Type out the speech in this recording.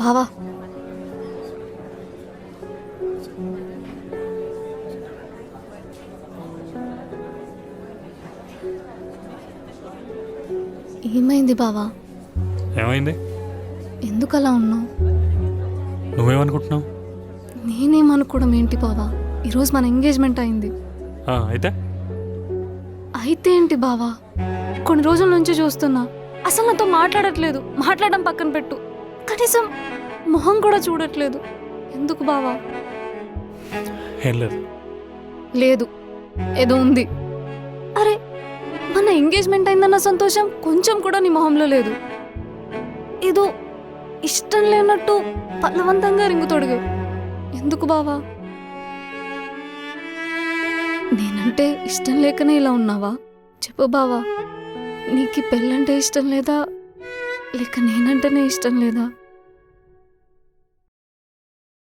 బావా ఏమైంది బావా? ఏమైంది? ఎందుకు అలా ఉన్నావు? నువ్వేమనుకుంటున్నావు? నేనేమనుకోవడం ఏంటి బావా? ఈరోజు మన ఎంగేజ్మెంట్ అయింది. అయితే అయితే ఏంటి బావా? కొన్ని రోజుల నుంచి చూస్తున్నా అసలు నాతో మాట్లాడట్లేదు. మాట్లాడడం పక్కన పెట్టు, కనీసం మొహం కూడా చూడట్లేదు. ఎందుకు బావా? ఏం లేదు. లేదు, ఏదో ఉంది. అరే, మన ఎంగేజ్మెంట్ అయిందన్న సంతోషం కొంచెం కూడా నీ మొహంలో లేదు. ఏదో ఇష్టం లేనట్టు బలవంతంగా రింగు తొడిగావు. ఎందుకు బావా? నేనంటే ఇష్టం లేకనే ఇలా ఉన్నావా? చెప్పు బావా, నీకు పెళ్ళంటే ఇష్టం లేదా, లేక నేనంటేనే ఇష్టం లేదా?